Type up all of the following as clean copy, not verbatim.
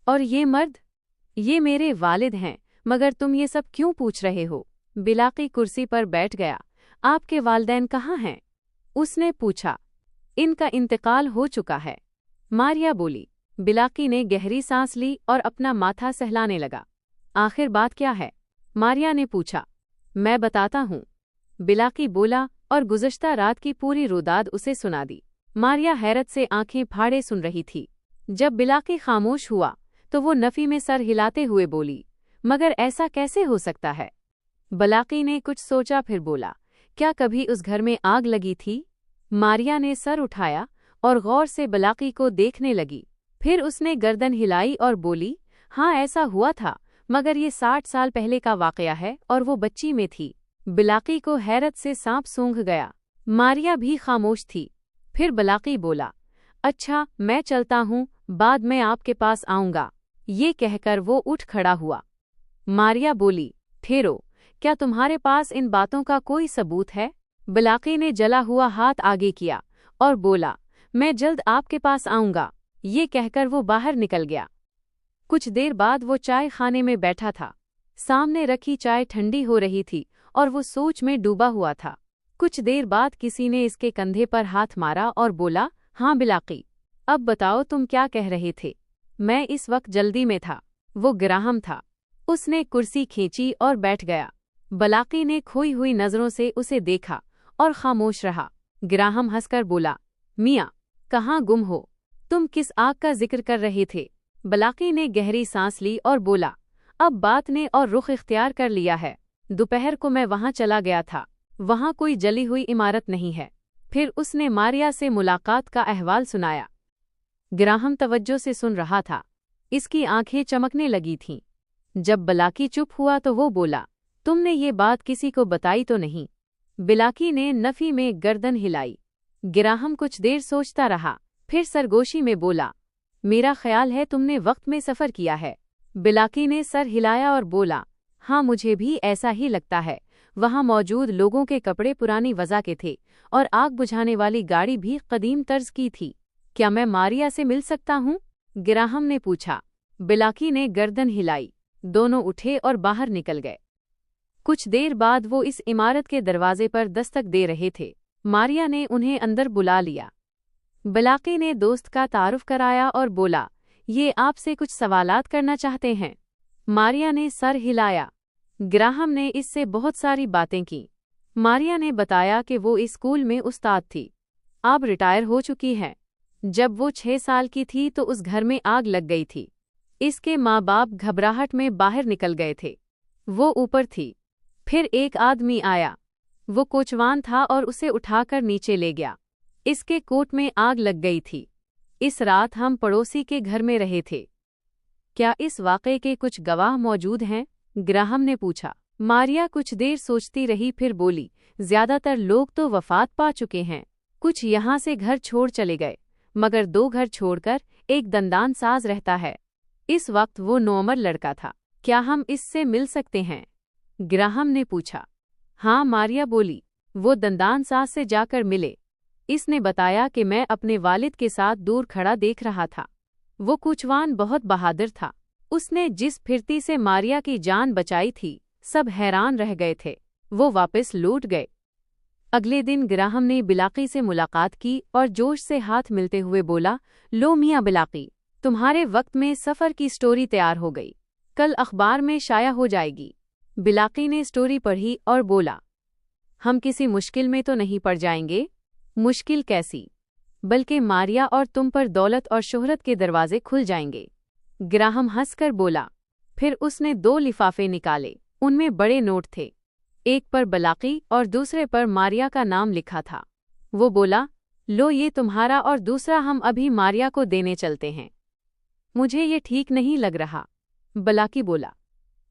और ये मर्द? ये मेरे वालिद हैं, मगर तुम ये सब क्यों पूछ रहे हो? बिलाकी कुर्सी पर बैठ गया। आपके वालिदैन कहाँ हैं? उसने पूछा। इनका इंतकाल हो चुका है, मारिया बोली। बिलाकी ने गहरी सांस ली और अपना माथा सहलाने लगा। आखिर बात क्या है? मारिया ने पूछा। मैं बताता हूँ, बिलाकी बोला और गुज़श्ता रात की पूरी रुदाद उसे सुना दी। मारिया हैरत से आंखें फाड़े सुन रही थी। जब बिलाकी खामोश हुआ तो वो नफ़ी में सर हिलाते हुए बोली, मगर ऐसा कैसे हो सकता है? बिलाकी ने कुछ सोचा फिर बोला, क्या कभी उस घर में आग लगी थी? मारिया ने सर उठाया और गौर से बिलाकी को देखने लगी। फिर उसने गर्दन हिलाई और बोली, हाँ ऐसा हुआ था, मगर ये 60 साल पहले का वाक़या है और वो बच्ची में थी। बिलाकी को हैरत से सांप सूंघ गया। मारिया भी खामोश थी। फिर बिलाकी बोला, अच्छा मैं चलता हूँ, बाद में आपके पास आऊँगा। ये कहकर वो उठ खड़ा हुआ। मारिया बोली, ठहरो, क्या तुम्हारे पास इन बातों का कोई सबूत है? बिलाकी ने जला हुआ हाथ आगे किया और बोला, मैं जल्द आपके पास आऊँगा। ये कहकर वो बाहर निकल गया। कुछ देर बाद वो चाय खाने में बैठा था। सामने रखी चाय ठंडी हो रही थी और वो सोच में डूबा हुआ था। कुछ देर बाद किसी ने इसके कंधे पर हाथ मारा और बोला, हाँ बिलाकी, अब बताओ तुम क्या कह रहे थे? मैं इस वक्त जल्दी में था। वो ग्राहम था। उसने कुर्सी खींची और बैठ गया। बिलाकी ने खोई हुई नज़रों से उसे देखा और खामोश रहा। ग्राहम हंसकर बोला, मियाँ, कहाँ गुम हो? तुम किस आग का जिक्र कर रहे थे? बिलाकी ने गहरी सांस ली और बोला, अब बात ने और रुख इख्तियार कर लिया है। दोपहर को मैं वहाँ चला गया था। वहाँ कोई जली हुई इमारत नहीं है। फिर उसने मारिया से मुलाकात का अहवाल सुनाया। ग्राहम तवज्जो से सुन रहा था। इसकी आंखें चमकने लगी थीं। जब बिलाकी चुप हुआ तो वो बोला, तुमने ये बात किसी को बताई तो नहीं? बिलाकी ने नफ़ी में गर्दन हिलाई। ग्राहम कुछ देर सोचता रहा, फिर सरगोशी में बोला, मेरा ख्याल है तुमने वक्त में सफ़र किया है। बिलाकी ने सर हिलाया और बोला, हाँ मुझे भी ऐसा ही लगता है। वहाँ मौजूद लोगों के कपड़े पुरानी वज़ा के थे और आग बुझाने वाली गाड़ी भी कदीम तर्ज की थी। क्या मैं मारिया से मिल सकता हूँ? ग्राहम ने पूछा। बिलाकी ने गर्दन हिलाई। दोनों उठे और बाहर निकल गए। कुछ देर बाद वो इस इमारत के दरवाजे पर दस्तक दे रहे थे। मारिया ने उन्हें अंदर बुला लिया। बिलाकी ने दोस्त का तारुफ कराया और बोला, ये आपसे कुछ सवालात करना चाहते हैं। मारिया ने सर हिलाया। ग्राहम ने इससे बहुत सारी बातें की। मारिया ने बताया कि वो इस स्कूल में उस्ताद थी, अब रिटायर हो चुकी है। जब वो 6 साल की थी तो उस घर में आग लग गई थी। इसके माँ बाप घबराहट में बाहर निकल गए थे। वो ऊपर थी। फिर एक आदमी आया। वो कोचवान था और उसे उठाकर नीचे ले गया। इसके कोट में आग लग गई थी। इस रात हम पड़ोसी के घर में रहे थे। क्या इस वाक़े के कुछ गवाह मौजूद हैं? ग्राहम ने पूछा। मारिया कुछ देर सोचती रही, फिर बोली, ज़्यादातर लोग तो वफ़ात पा चुके हैं। कुछ यहाँ से घर छोड़ चले गए, मगर 2 घर छोड़कर एक दंदान साज रहता है। इस वक्त वो नौमर लड़का था। क्या हम इससे मिल सकते हैं? ग्राहम ने पूछा। हाँ, मारिया बोली, वो दंदान साज से जाकर मिले। इसने बताया कि मैं अपने वालिद के साथ दूर खड़ा देख रहा था। वो कुचवान बहुत बहादुर था। उसने जिस फिरती से मारिया की जान बचाई थी, सब हैरान रह गए थे। वो वापस लौट गए। अगले दिन ग्राहम ने बिलाकी से मुलाकात की और जोश से हाथ मिलते हुए बोला, लो मियाँ बिलाकी, तुम्हारे वक्त में सफ़र की स्टोरी तैयार हो गई। कल अखबार में शाया हो जाएगी। बिलाकी ने स्टोरी पढ़ी और बोला, हम किसी मुश्किल में तो नहीं पड़ जाएंगे? मुश्किल कैसी, बल्कि मारिया और तुम पर दौलत और शोहरत के दरवाजे खुल जाएंगे। ग्राहम हंसकर बोला। फिर उसने 2 लिफाफे निकाले। उनमें बड़े नोट थे। एक पर बिलाकी और दूसरे पर मारिया का नाम लिखा था। वो बोला, लो ये तुम्हारा और दूसरा हम अभी मारिया को देने चलते हैं। मुझे ये ठीक नहीं लग रहा। बिलाकी बोला,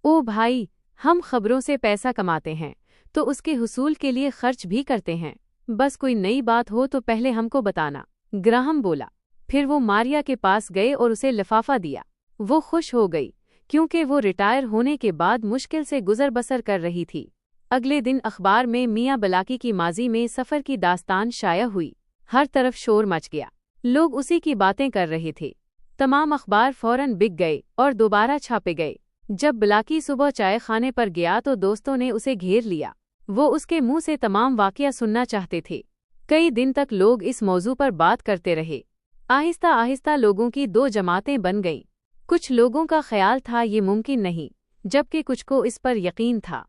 ओ भाई, हम खबरों से पैसा कमाते हैं तो उसके हुसूल के लिए खर्च भी करते हैं। बस कोई नई बात हो तो पहले हमको बताना। ग्राहम बोला। फिर वो मारिया के पास गए और उसे लिफाफा दिया। वो खुश हो गई क्योंकि वो रिटायर होने के बाद मुश्किल से गुजर बसर कर रही थी। अगले दिन अखबार में मियाँ बिलाकी की माजी में सफ़र की दास्तान शाया हुई। हर तरफ शोर मच गया। लोग उसी की बातें कर रहे थे। तमाम अखबार फौरन बिक गए और दोबारा छापे गए। जब बिलाकी सुबह चाय खाने पर गया तो दोस्तों ने उसे घेर लिया। वो उसके मुंह से तमाम वाक़या सुनना चाहते थे। कई दिन तक लोग इस मौजू पर बात करते रहे। आहिस्ता आहिस्ता लोगों की दो जमातें बन गईं। कुछ लोगों का ख्याल था ये मुमकिन नहीं, जबकि कुछ को इस पर यकीन था।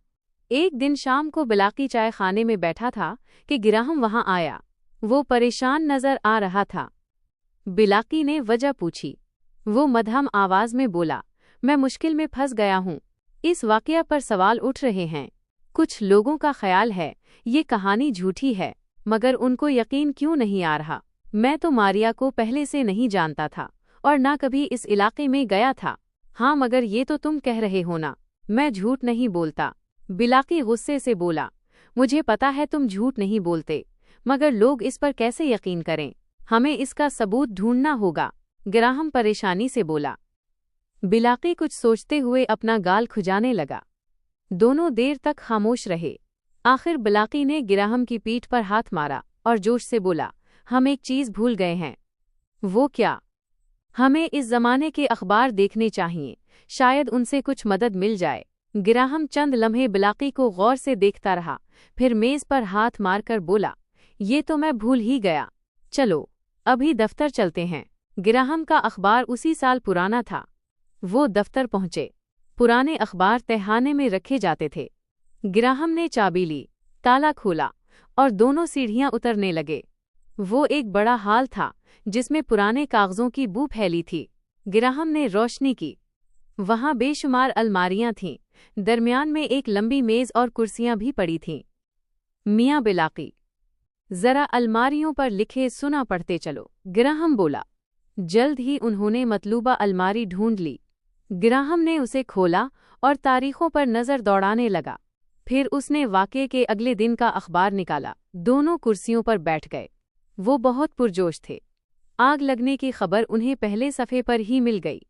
एक दिन शाम को बिलाकी चाय खाने में बैठा था कि गिराहम वहां आया। वो परेशान नजर आ रहा था। बिलाकी ने वजह पूछी। वो मध्यम आवाज में बोला, मैं मुश्किल में फंस गया हूँ। इस वाकया पर सवाल उठ रहे हैं। कुछ लोगों का ख्याल है ये कहानी झूठी है, मगर उनको यकीन क्यों नहीं आ रहा। मैं तो मारिया को पहले से नहीं जानता था और ना कभी इस इलाके में गया था। हाँ, मगर ये तो तुम कह रहे हो ना। मैं झूठ नहीं बोलता। बिलाकी गुस्से से बोला, मुझे पता है तुम झूठ नहीं बोलते, मगर लोग इस पर कैसे यकीन करें? हमें इसका सबूत ढूंढना होगा। गिराहम परेशानी से बोला। बिलाकी कुछ सोचते हुए अपना गाल खुजाने लगा। दोनों देर तक खामोश रहे। आखिर बिलाकी ने गिराहम की पीठ पर हाथ मारा और जोश से बोला, हम एक चीज भूल गए हैं। वो क्या? हमें इस जमाने के अखबार देखने चाहिए, शायद उनसे कुछ मदद मिल जाए। गिराहम चंद लम्हे बिलाकी को गौर से देखता रहा, फिर मेज पर हाथ मारकर बोला, ये तो मैं भूल ही गया। चलो अभी दफ्तर चलते हैं। गिराहम का अखबार उसी साल पुराना था। वो दफ्तर पहुंचे। पुराने अखबार तहखाने में रखे जाते थे। गिराहम ने चाबी ली, ताला खोला और दोनों सीढ़ियां उतरने लगे। वो एक बड़ा हॉल था जिसमें पुराने कागजों की बू फैली थी। गिराहम ने रोशनी की। वहां बेशुमार अलमारियां थीं, दरमियान में एक लंबी मेज और कुर्सियां भी पड़ी थीं। मियां बिलाकी, जरा अलमारियों पर लिखे सुना पढ़ते चलो, गिराहम बोला। जल्द ही उन्होंने मतलूबा अलमारी ढूंढ ली। गिराहम ने उसे खोला और तारीखों पर नजर दौड़ाने लगा। फिर उसने वाक़े के अगले दिन का अखबार निकाला। दोनों कुर्सियों पर बैठ गए। वो बहुत पुरजोश थे। आग लगने की खबर उन्हें पहले सफ़े पर ही मिल गई।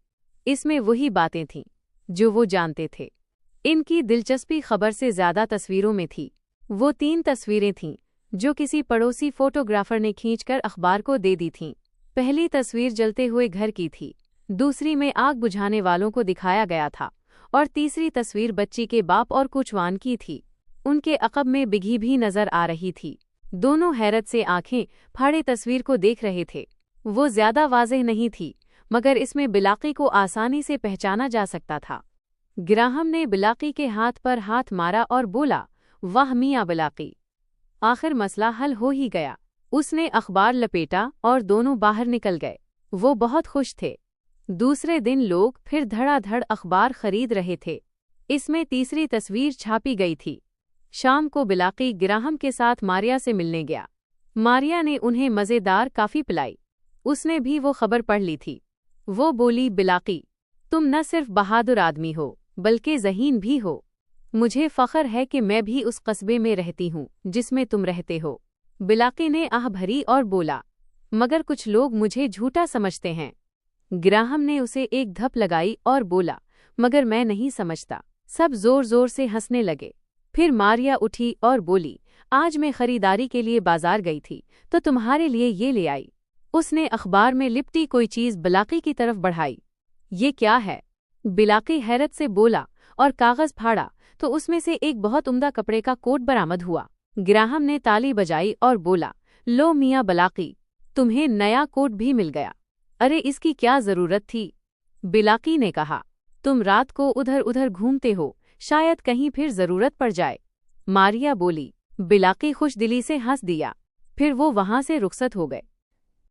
इसमें वही बातें थीं जो वो जानते थे। इनकी दिलचस्पी खबर से ज़्यादा तस्वीरों में थी। वो 3 तस्वीरें थीं जो किसी पड़ोसी फोटोग्राफर ने खींचकर अखबार को दे दी थीं। पहली तस्वीर जलते हुए घर की थी, दूसरी में आग बुझाने वालों को दिखाया गया था और तीसरी तस्वीर बच्ची के बाप और कुचवान की थी। उनके अक़ब में बिघी भी नजर आ रही थी। दोनों हैरत से आंखें फाड़े तस्वीर को देख रहे थे। वो ज्यादा वाज़ेह नहीं थी, मगर इसमें बिलाकी को आसानी से पहचाना जा सकता था। गिराहम ने बिलाकी के हाथ पर हाथ मारा और बोला, वाह मियां बिलाकी, आखिर मसला हल हो ही गया। उसने अखबार लपेटा और दोनों बाहर निकल गए। वो बहुत खुश थे। दूसरे दिन लोग फिर धड़ाधड़ अखबार खरीद रहे थे। इसमें तीसरी तस्वीर छापी गई थी। शाम को बिलाकी गिराहम के साथ मारिया से मिलने गया। मारिया ने उन्हें मज़ेदार काफ़ी पिलाई। उसने भी वो खबर पढ़ ली थी। वो बोली, बिलाकी, तुम न सिर्फ बहादुर आदमी हो बल्कि ज़हीन भी हो। मुझे फ़ख्र है कि मैं भी उस कस्बे में रहती हूँ जिसमें तुम रहते हो। बिलाकी ने आह भरी और बोला, मगर कुछ लोग मुझे झूठा समझते हैं। गिराहम ने उसे एक धप लगाई और बोला, मगर मैं नहीं समझता। सब जोर जोर से हंसने लगे। फिर मारिया उठी और बोली, आज मैं खरीदारी के लिए बाजार गई थी तो तुम्हारे लिए ये ले आई। उसने अखबार में लिपटी कोई चीज़ बिलाकी की तरफ बढ़ाई। ये क्या है? बिलाकी हैरत से बोला और कागज फाड़ा तो उसमें से एक बहुत उम्दा कपड़े का कोट बरामद हुआ। गिराहम ने ताली बजाई और बोला, लो मियां बिलाकी, तुम्हें नया कोट भी मिल गया। अरे इसकी क्या जरूरत थी? बिलाकी ने कहा, तुम रात को उधर उधर घूमते हो, शायद कहीं फिर जरूरत पड़ जाए। मारिया बोली। बिलाकी खुश दिली से हंस दिया। फिर वो वहां से रुखसत हो गए।